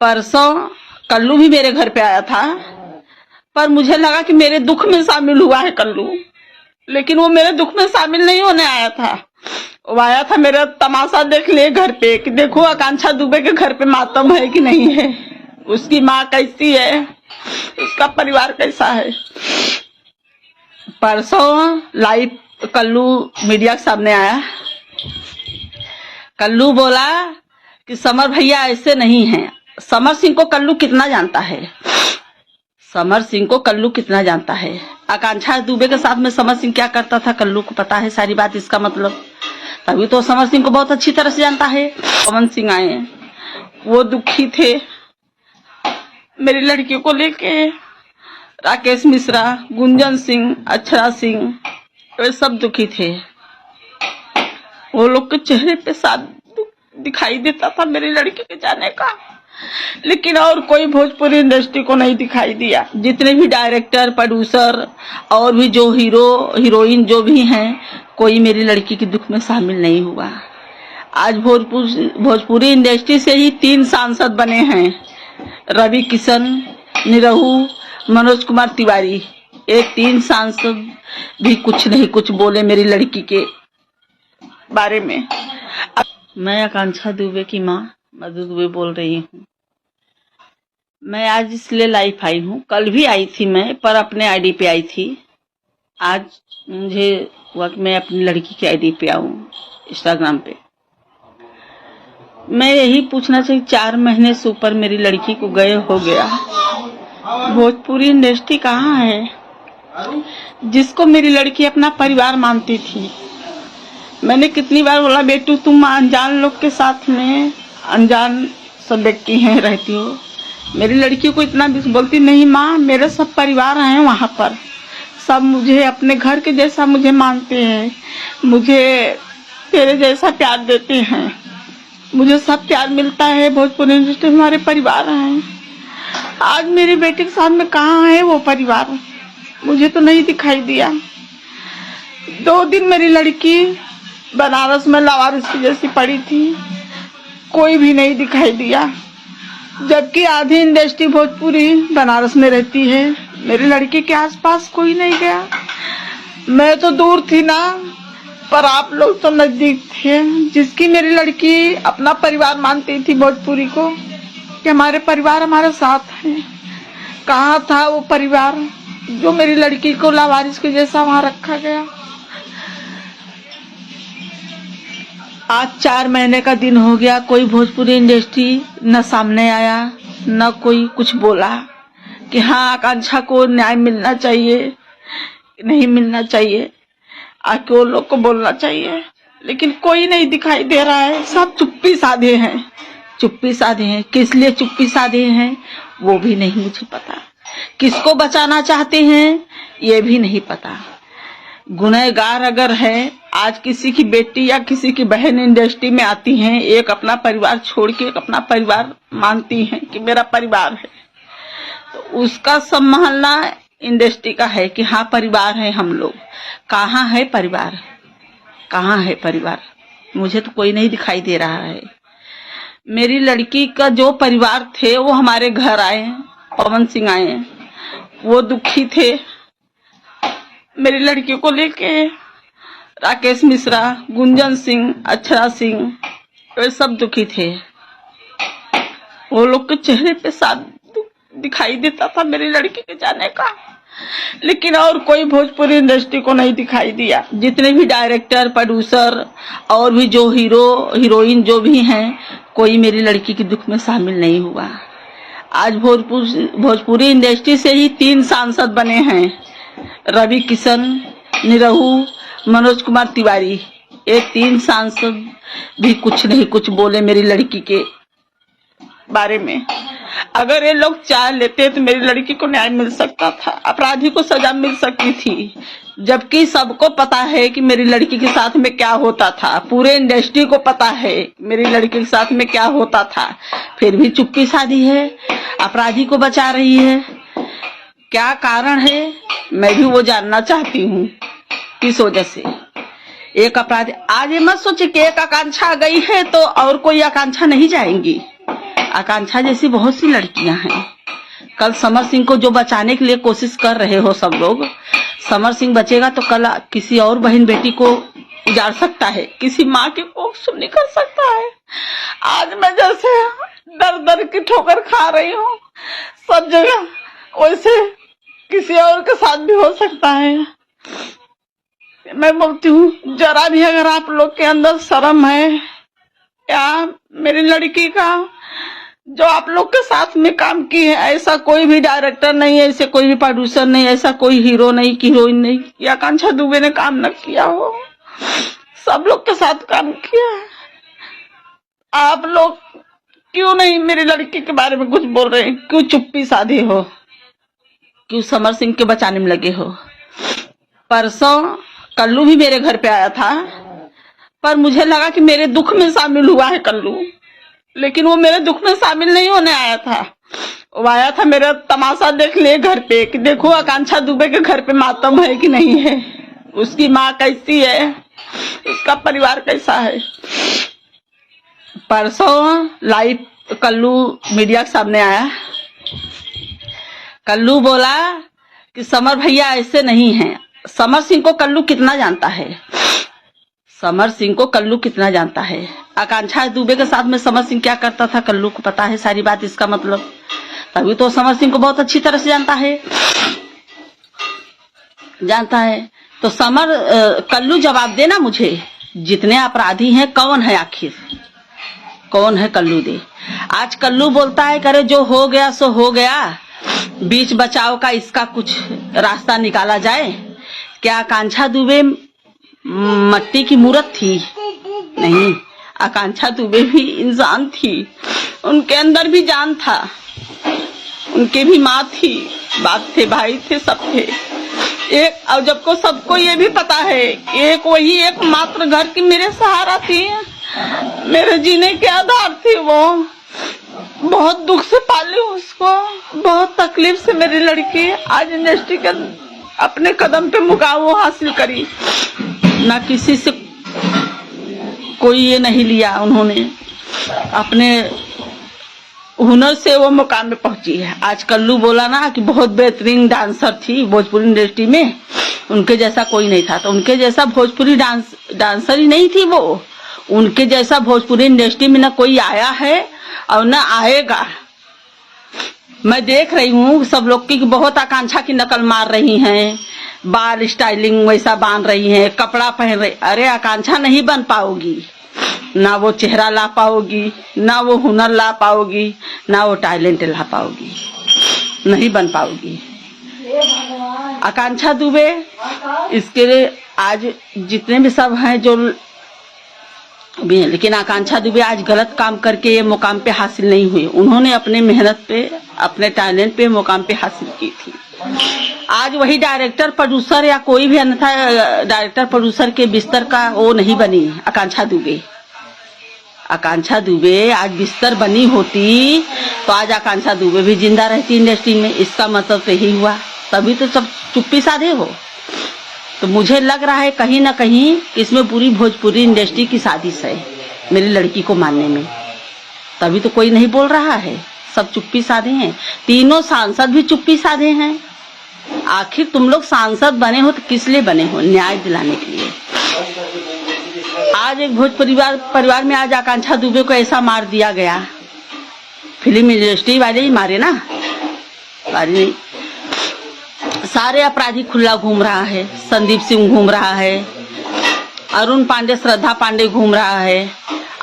परसों कल्लू भी मेरे घर पे आया था, पर मुझे लगा कि मेरे दुख में शामिल हुआ है कल्लू, लेकिन वो मेरे दुख में शामिल नहीं होने आया था। वो आया था मेरा तमाशा देख ले घर पे कि देखो आकांक्षा दुबे के घर पे मातम है कि नहीं है, उसकी माँ कैसी है, उसका परिवार कैसा है। परसों लाइव कल्लू मीडिया के सामने आया। कल्लू बोला कि समर भैया ऐसे नहीं हैं। समर सिंह को कल्लू कितना जानता है, समर सिंह को कल्लू कितना जानता है। आकांक्षा दुबे के साथ में समर सिंह क्या करता था कल्लू को पता है सारी बात। इसका मतलब तभी तो समर सिंह को बहुत अच्छी तरह से जानता है। पवन सिंह आए, वो दुखी थे मेरी लड़की को लेके। राकेश मिश्रा, गुंजन सिंह, अक्षरा सिंह, वे सब दुखी थे। वो लोग के चेहरे पे साथ दिखाई देता था मेरी लड़की के जाने का, लेकिन और कोई भोजपुरी इंडस्ट्री को नहीं दिखाई दिया। जितने भी डायरेक्टर, प्रोड्यूसर और भी जो हीरो हीरोइन जो भी हैं, कोई मेरी लड़की के दुख में शामिल नहीं हुआ। आज भोजपुरी इंडस्ट्री से ही 3 सांसद बने हैं, रवि किशन, निरहू, मनोज कुमार तिवारी। ये 3 सांसद भी कुछ नहीं कुछ बोले मेरी लड़की के बारे में। मैं आकांक्षा दुबे की माँ मधु दुबे बोल रही हूँ। मैं आज इसलिए लाइव आई हूँ, कल भी आई थी मैं, पर अपने आईडी पे आई थी। आज मुझे हुआ कि मैं अपनी लड़की की आईडी पे आऊँ, इंस्टाग्राम पे। मैं यही पूछना चाहिए, 4 महीने से ऊपर मेरी लड़की को गए हो गया। भोजपुरी इंडस्ट्री कहाँ है, जिसको मेरी लड़की अपना परिवार मानती थी। मैंने कितनी बार बोला बेटू तुम अनजान लोग के साथ में, अनजान सब व्यक्ति हैं, रहती हो। मेरी लड़की को इतना भी बोलती नहीं माँ, मेरे सब परिवार हैं वहाँ पर, सब मुझे अपने घर के जैसा मुझे मानते हैं, मुझे तेरे जैसा प्यार देते हैं, मुझे सब प्यार मिलता है। भोजपुरी इंडस्ट्री हमारे परिवार हैं। आज मेरी बेटी के साथ में कहाँ है वो परिवार, मुझे तो नहीं दिखाई दिया। 2 दिन मेरी लड़की बनारस में लावारिस की जैसी पड़ी थी, कोई भी नहीं दिखाई दिया, जबकि आधी इंडस्ट्री भोजपुरी बनारस में रहती है। मेरी लड़की के आसपास कोई नहीं गया। मैं तो दूर थी ना, पर आप लोग तो नजदीक थे, जिसकी मेरी लड़की अपना परिवार मानती थी भोजपुरी को, कि हमारे परिवार हमारे साथ है। कहाँ था वो परिवार जो मेरी लड़की को लावारिस के जैसा वहां रखा गया। आज 4 महीने का दिन हो गया, कोई भोजपुरी इंडस्ट्री न सामने आया, न कोई कुछ बोला कि हाँ आकांक्षा को न्याय मिलना चाहिए, नहीं मिलना चाहिए, आके वो लोग को बोलना चाहिए। लेकिन कोई नहीं दिखाई दे रहा है, सब चुप्पी साधे हैं, चुप्पी साधे हैं। किस लिए चुप्पी साधे हैं वो भी नहीं मुझे पता, किसको बचाना चाहते हैं ये भी नहीं पता। गुनहगार अगर है, आज किसी की बेटी या किसी की बहन इंडस्ट्री में आती हैं, एक अपना परिवार छोड़ के एक अपना परिवार मानती हैं कि मेरा परिवार है, तो उसका संभालना इंडस्ट्री का है कि हाँ परिवार है हम लोग। कहाँ है परिवार, कहाँ है परिवार, मुझे तो कोई नहीं दिखाई दे रहा है। मेरी लड़की का जो परिवार थे वो हमारे घर आए, पवन सिंह आए, वो दुखी थे मेरी लड़की को लेके। राकेश मिश्रा, गुंजन सिंह, अक्षरा सिंह, वे सब दुखी थे। वो लोग के चेहरे पे साथ दिखाई देता था मेरी लड़की के जाने का, लेकिन और कोई भोजपुरी इंडस्ट्री को नहीं दिखाई दिया। जितने भी डायरेक्टर, प्रोड्यूसर और भी जो हीरो हीरोइन जो भी हैं, कोई मेरी लड़की के दुख में शामिल नहीं हुआ। आज भोजपुरी इंडस्ट्री से ही 3 सांसद बने हैं, रवि किशन, निरहू, मनोज कुमार तिवारी। ये 3 सांसद भी कुछ नहीं कुछ बोले मेरी लड़की के बारे में। अगर ये लोग चाह लेते तो मेरी लड़की को न्याय मिल सकता था, अपराधी को सजा मिल सकती थी। जबकि सबको पता है कि मेरी लड़की के साथ में क्या होता था, पूरे इंडस्ट्री को पता है मेरी लड़की के साथ में क्या होता था, फिर भी चुप्पी साधी है, अपराधी को बचा रही है। क्या कारण है मैं भी वो जानना चाहती हूँ, किस वजह से एक अपराधी। आज ये मत सोचे कि एक आकांक्षा गई है तो और कोई आकांक्षा नहीं जाएंगी। आकांक्षा जैसी बहुत सी लड़कियां हैं। कल समर सिंह को जो बचाने के लिए कोशिश कर रहे हो सब लोग, समर सिंह बचेगा तो कल किसी और बहन बेटी को उजाड़ सकता है, किसी माँ की कोख सुन्नी कर सकता है। आज मैं जैसे दर दर की ठोकर खा रही हूँ सब जगह, वैसे किसी और के साथ भी हो सकता है। मैं बोलती हूँ जरा भी अगर आप लोग के अंदर शर्म है या मेरी लड़की का जो आप लोग के साथ में काम की है, ऐसा कोई भी डायरेक्टर नहीं है, ऐसे कोई भी प्रोड्यूसर नहीं, ऐसा कोई हीरो नहीं कि हीरोइन नहीं या आकांक्षा दुबे ने काम न किया हो, सब लोग के साथ काम किया है। आप लोग क्यों नहीं मेरी लड़की के बारे में कुछ बोल रहे हैं? क्यों चुप्पी साधी हो? क्यों समर सिंह के बचाने में लगे हो? परसों कल्लू भी मेरे घर पे आया था, पर मुझे लगा कि मेरे दुख में शामिल हुआ है कल्लू, लेकिन वो मेरे दुख में शामिल नहीं होने आया था। वो आया था मेरा तमाशा देख ले घर पे कि देखो आकांक्षा दुबे के घर पे मातम है कि नहीं है, उसकी माँ कैसी है, उसका परिवार कैसा है। परसों लाइव कल्लू मीडिया के सामने आया। कल्लू बोला कि समर भैया ऐसे नहीं हैं। समर सिंह को कल्लू कितना जानता है? समर सिंह को कल्लू कितना जानता है? आकांक्षा दुबे के साथ में समर सिंह क्या करता था कल्लू को पता है सारी बात। इसका मतलब तभी तो समर सिंह को बहुत अच्छी तरह से जानता है। तो कल्लू जवाब देना मुझे, जितने अपराधी हैं कौन है आखिर, कौन है कल्लू दे। आज कल्लू बोलता है करे जो हो गया सो हो गया, बीच बचाव का इसका कुछ रास्ता निकाला जाए। क्या आकांक्षा दुबे मट्टी की मूर्त थी? नहीं, आकांक्षा दुबे भी इंसान थी, उनके अंदर भी जान था, उनके भी माँ थी, बाप थे, भाई थे, सब थे एक। और जब को सबको ये भी पता है एक वही एक मात्र घर की मेरे सहारा थी, मेरे जीने के आधार थी। वो बहुत दुख से पाली उसको, बहुत तकलीफ से मेरी लड़की आज इंडस्ट्री के अपने कदम पे मुकाम हासिल करी। ना किसी से कोई ये नहीं लिया, उन्होंने अपने हुनर से वो मुकाम पे पहुंची है। आज कल्लू बोला ना कि बहुत बेहतरीन डांसर थी भोजपुरी इंडस्ट्री में, उनके जैसा कोई नहीं था। तो उनके जैसा भोजपुरी डांसर ही नहीं थी वो, उनके जैसा भोजपुरी इंडस्ट्री में ना कोई आया है और ना आएगा। मैं देख रही हूँ सब लोग की बहुत आकांक्षा की नकल मार रही हैं, बाल स्टाइलिंग वैसा बांध रही हैं, कपड़ा पहन रही। अरे आकांक्षा नहीं बन पाओगी, ना वो चेहरा ला पाओगी, ना वो हुनर ला पाओगी, ना वो टैलेंट ला पाओगी, नहीं बन पाओगी आकांक्षा दुबे। इसके लिए आज जितने भी सब हैं जो भी हैं, लेकिन आकांक्षा दुबे आज गलत काम करके ये मुकाम पे हासिल नहीं हुई। उन्होंने अपने मेहनत पे, अपने टैलेंट पे मुकाम पे हासिल की थी। आज वही डायरेक्टर प्रोड्यूसर या कोई भी अन्यथा डायरेक्टर प्रोड्यूसर के बिस्तर का वो नहीं बनी आकांक्षा दुबे। आकांक्षा दुबे आज बिस्तर बनी होती तो आज आकांक्षा दुबे भी जिंदा रहती इंडस्ट्री में। इसका मतलब तो यही हुआ, तभी तो सब चुप्पी साधे हो। तो मुझे लग रहा है कहीं ना कहीं इसमें पूरी भोजपुरी इंडस्ट्री की साजिश है मेरी लड़की को मारने में, तभी तो कोई नहीं बोल रहा है, सब चुप्पी साधे हैं। तीनों सांसद भी चुप्पी साधे हैं। आखिर तुम लोग सांसद बने हो तो किस लिए बने हो? न्याय दिलाने के लिए। आज एक भोजपुरी परिवार में आज आकांक्षा दुबे को ऐसा मार दिया गया। फिल्म इंडस्ट्री वाले ही मारे ना, नहीं, सारे अपराधी खुला घूम रहा है। संदीप सिंह घूम रहा है, अरुण पांडे, श्रद्धा पांडे घूम रहा है,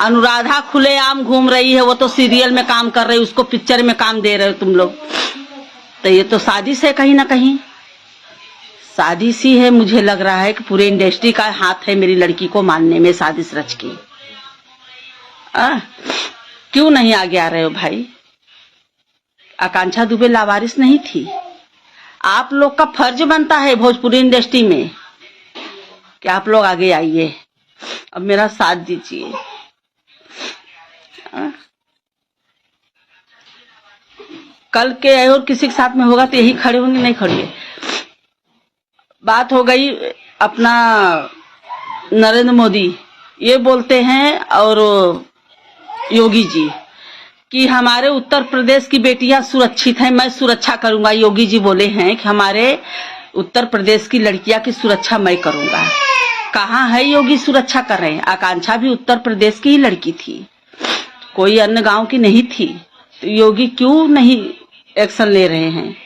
अनुराधा खुलेआम घूम रही है। वो तो सीरियल में काम कर रही है, उसको पिक्चर में काम दे रहे हो तुम लोग। तो ये तो साजिश है, कहीं ना कहीं साजिश ही है। मुझे लग रहा है कि पूरे इंडस्ट्री का हाथ है मेरी लड़की को मारने में, साजिश रच की। क्यों नहीं आगे आ रहे हो भाई? आकांक्षा दुबे लावारिस नहीं थी। आप लोग का फर्ज बनता है भोजपुरी इंडस्ट्री में कि आप लोग आगे आइए, अब मेरा साथ दीजिए। कल के और किसी के साथ में होगा तो यही खड़े होंगे, नहीं खड़िए। बात हो गई अपना नरेंद्र मोदी, ये बोलते हैं और योगी जी कि हमारे उत्तर प्रदेश की बेटियां सुरक्षित हैं, मैं सुरक्षा करूंगा। योगी जी बोले हैं कि हमारे उत्तर प्रदेश की लड़कियां की सुरक्षा मैं करूंगा। कहाँ है योगी सुरक्षा कर रहे हैं? आकांक्षा भी उत्तर प्रदेश की ही लड़की थी, कोई अन्य गांव की नहीं थी। तो योगी क्यों नहीं एक्शन ले रहे हैं?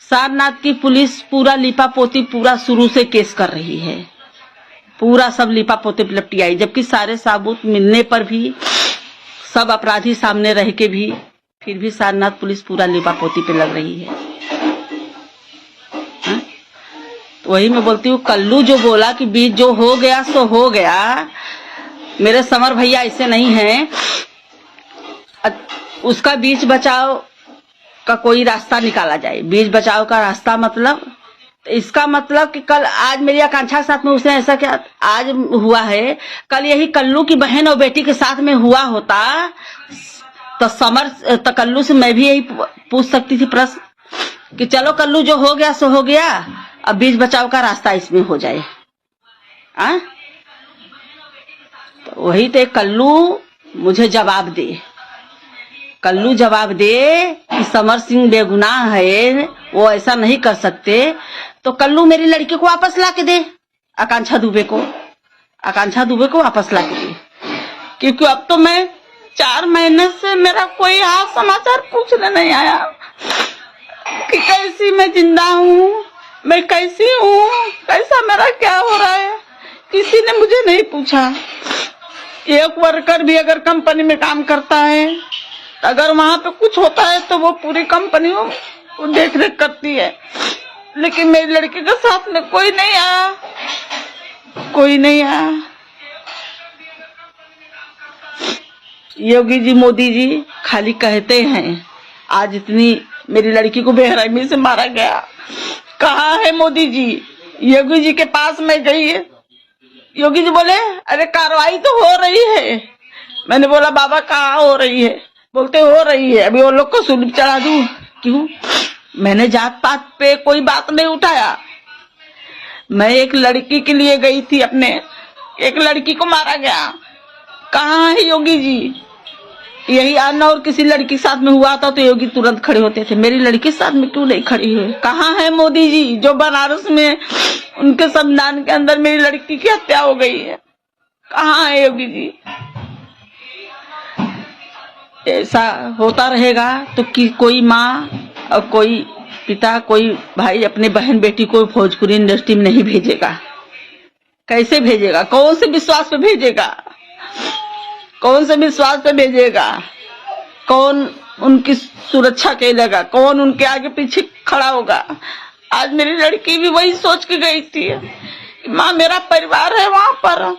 सारनाथ की पुलिस पूरा लिपापोती पूरा शुरू से केस कर रही है, पूरा सब लिपापोती लपटी आई, जबकि सारे सबूत मिलने पर भी, सब अपराधी सामने रह के भी, फिर भी सारनाथ पुलिस पूरा लिपापोती पे लग रही है। तो वही मैं बोलती हूँ, कल्लू जो बोला कि बीच जो हो गया सो हो गया, मेरे समर भैया ऐसे नहीं हैं। उसका बीच बचाव का कोई रास्ता निकाला जाए। बीच बचाव का रास्ता मतलब, तो इसका मतलब कि कल आज मेरी आकांक्षा के साथ में उसने ऐसा क्या आज हुआ है, कल यही कल्लू की बहन और बेटी के साथ में हुआ होता तो कल्लू से मैं भी यही पूछ सकती थी प्रश्न कि चलो कल्लू जो हो गया सो हो गया, अब बीच बचाव का रास्ता इसमें हो जाए। तो वही तो कल्लू मुझे जवाब दे, कल्लू जवाब दे कि समर सिंह बेगुनाह है, वो ऐसा नहीं कर सकते। तो कल्लू मेरी लड़की को वापस ला के दे, आकांक्षा दुबे को वापस ला के दे। क्योंकि अब तो मैं 4 महीने से मेरा कोई हाथ समाचार पूछने नहीं आया कि कैसी मैं जिंदा हूँ, मैं कैसी हूँ, कैसा मेरा क्या हो रहा है, किसी ने मुझे नहीं पूछा। एक वर्कर भी अगर कंपनी में काम करता है, अगर वहां पे कुछ होता है तो वो पूरी कंपनी को देख रेख करती है, लेकिन मेरी लड़की के साथ में कोई नहीं आया, कोई नहीं आया। योगी जी मोदी जी खाली कहते हैं, आज इतनी मेरी लड़की को बेरहमी से मारा गया, कहाँ है मोदी जी? योगी जी के पास में गई है, योगी जी बोले अरे कार्रवाई तो हो रही है। मैंने बोला बाबा कहाँ हो रही है? बोलते हो रही है, अभी वो लोग को सुलभ चढ़ा दूं। क्यों? मैंने जात पात पे कोई बात नहीं उठाया, मैं एक लड़की के लिए गई थी, अपने एक लड़की को मारा गया। कहाँ है योगी जी? यही अन्य और किसी लड़की के साथ में हुआ था तो योगी तुरंत खड़े होते थे, मेरी लड़की के साथ में क्यों नहीं खड़ी हुई? कहाँ है मोदी जी जो बनारस में उनके संविधान के अंदर मेरी लड़की की हत्या हो गई है? कहाँ है योगी जी? ऐसा होता रहेगा तो कि कोई माँ और कोई पिता, कोई भाई अपने बहन बेटी को भोजपुरी इंडस्ट्री में नहीं भेजेगा। कैसे भेजेगा? कौन से विश्वास पे भेजेगा? कौन से विश्वास पे भेजेगा? कौन उनकी सुरक्षा करेगा? कौन उनके आगे पीछे खड़ा होगा? आज मेरी लड़की भी वही सोच के गई थी, माँ मेरा परिवार है वहां पर,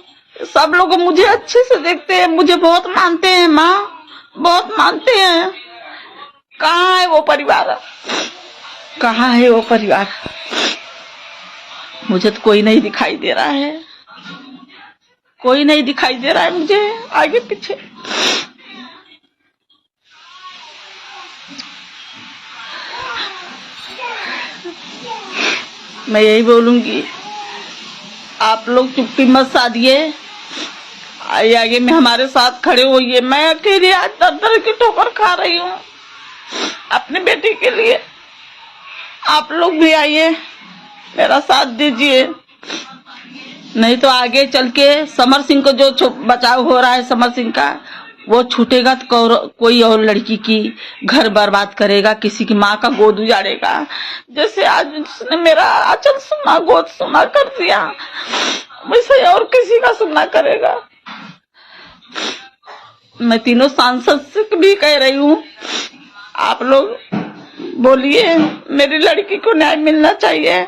सब लोग मुझे अच्छे से देखते हैं, मुझे बहुत मानते हैं, माँ बहुत मानते हैं। कहाँ है वो परिवार? कहाँ है वो परिवार? मुझे तो कोई नहीं दिखाई दे रहा है, कोई नहीं दिखाई दे रहा है मुझे आगे पीछे। मैं यही बोलूंगी, आप लोग चुप्पी मत साधिए, आगे में हमारे साथ खड़े होइए। मैं अकेली आज दर की ठोकर खा रही हूँ अपनी बेटी के लिए, आप लोग भी आइए, मेरा साथ दीजिए। नहीं तो आगे चल के समर सिंह को जो बचाव हो रहा है समर सिंह का, वो छूटेगा तो कोई और लड़की की घर बर्बाद करेगा, किसी की माँ का गोद उजाड़ेगा। जैसे आज उसने मेरा आंचल सुना, गोद सुना कर दिया, वैसे और किसी का सुना करेगा। मैं तीनों सांसद से भी कह रही हूँ, आप लोग बोलिए, मेरी लड़की को न्याय मिलना चाहिए।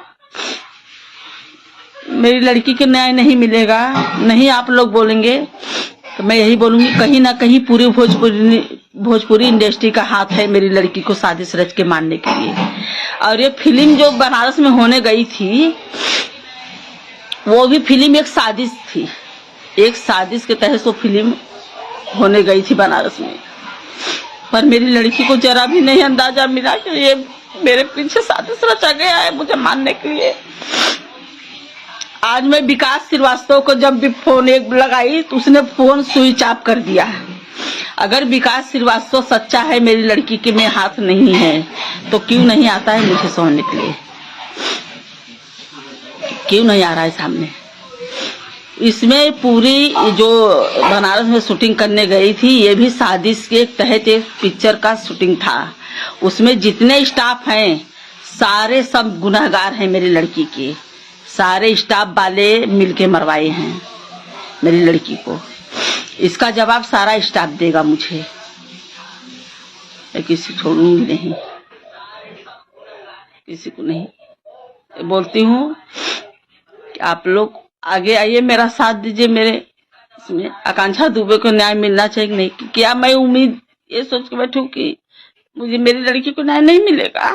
मेरी लड़की को न्याय नहीं मिलेगा, नहीं आप लोग बोलेंगे तो मैं यही बोलूंगी, कहीं ना कहीं पूरी भोजपुरी इंडस्ट्री का हाथ है मेरी लड़की को साजिश रच के मारने के लिए। और ये फिल्म जो बनारस में होने गई थी, वो भी फिल्म एक साजिश थी, एक साजिश के तहत वो फिल्म होने गई थी बनारस में। पर मेरी लड़की को जरा भी नहीं अंदाजा मिला कि ये मेरे पीछे साजिश रचा गया है मुझे मारने के लिए। आज मैं विकास श्रीवास्तव को जब भी फोन एक लगाई तो उसने फोन स्विच ऑफ कर दिया। अगर विकास श्रीवास्तव सच्चा है मेरी लड़की के में हाथ नहीं है तो क्यों नहीं आता है मुझे सोने के लिए, क्यों नहीं आ रहा है सामने। इसमें पूरी जो बनारस में शूटिंग करने गई थी ये भी साजिश के तहत एक पिक्चर का शूटिंग था। उसमें जितने स्टाफ हैं सारे सब गुनहगार हैं मेरी लड़की के, सारे स्टाफ वाले मिलके मरवाए हैं मेरी लड़की को। इसका जवाब सारा स्टाफ देगा मुझे, मैं किसी छोड़ूंगी नहीं, किसी को नहीं। बोलती हूँ कि आप लोग आगे आइए, मेरा साथ दीजिए। मेरे इसमें आकांक्षा दुबे को न्याय मिलना चाहिए कि नहीं। क्या मैं उम्मीद ये सोच के बैठूं कि मुझे मेरी लड़की को न्याय नहीं मिलेगा?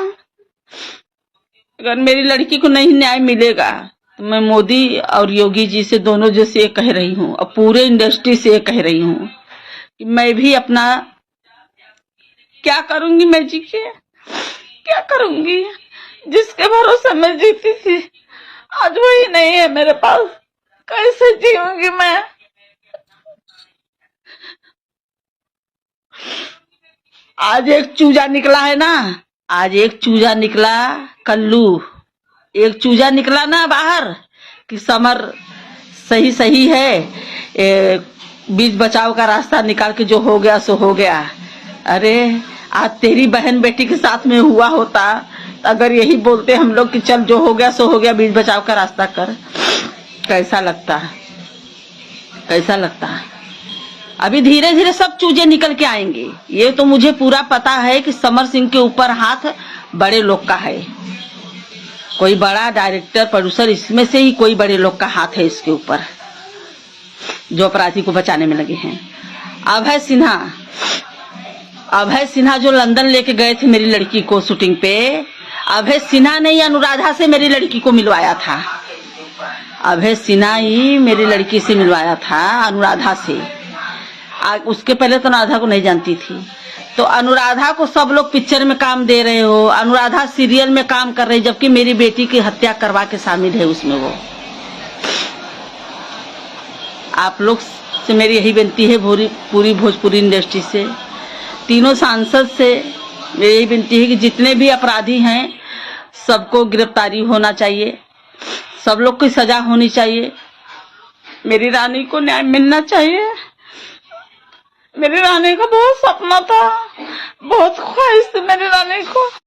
अगर मेरी लड़की को नहीं न्याय मिलेगा तो मैं मोदी और योगी जी से दोनों जो से कह रही हूँ और पूरे इंडस्ट्री से कह रही हूँ कि मैं भी अपना क्या करूंगी, मैं जी के क्या करूंगी? जिसके भरोसे मैं जीती थी आज वही नहीं है मेरे पास, कैसे जीऊंगी मैं? आज एक चूजा निकला है ना, आज एक चूजा निकला, कल्लू एक चूजा निकला ना बाहर कि समर सही सही है, बीच बचाव का रास्ता निकाल के जो हो गया सो हो गया। अरे आज तेरी बहन बेटी के साथ में हुआ होता, अगर यही बोलते हम लोग कि चल जो हो गया सो हो गया, बीच बचाव का रास्ता कर, कैसा लगता, कैसा लगता? अभी धीरे धीरे सब चूजे निकल के आएंगे। ये तो मुझे पूरा पता है कि समर सिंह के ऊपर हाथ बड़े लोग का है, कोई बड़ा डायरेक्टर प्रोड्यूसर इसमें से ही कोई बड़े लोग का हाथ है इसके ऊपर, जो अपराधी को बचाने में लगे हैं। अभय सिन्हा जो लंदन लेके गए थे मेरी लड़की को शूटिंग पे, अभय सिन्हा ने ही अनुराधा से मेरी लड़की को मिलवाया था। अभय सिन्हा ही मेरी लड़की से मिलवाया था अनुराधा से। उसके पहले तो अनुराधा को नहीं जानती थी। तो अनुराधा को सब लोग पिक्चर में काम दे रहे हो, अनुराधा सीरियल में काम कर रही, जबकि मेरी बेटी की हत्या करवा के शामिल है उसमें वो। आप लोग से मेरी यही विनती है, पूरी भोजपुरी इंडस्ट्री से, तीनों सांसद से मेरी यही विनती है कि जितने भी अपराधी हैं सबको गिरफ्तारी होना चाहिए, सब लोग की सजा होनी चाहिए, मेरी रानी को न्याय मिलना चाहिए। मेरी रानी का बहुत सपना था, बहुत ख्वाहिश थी मेरी रानी को।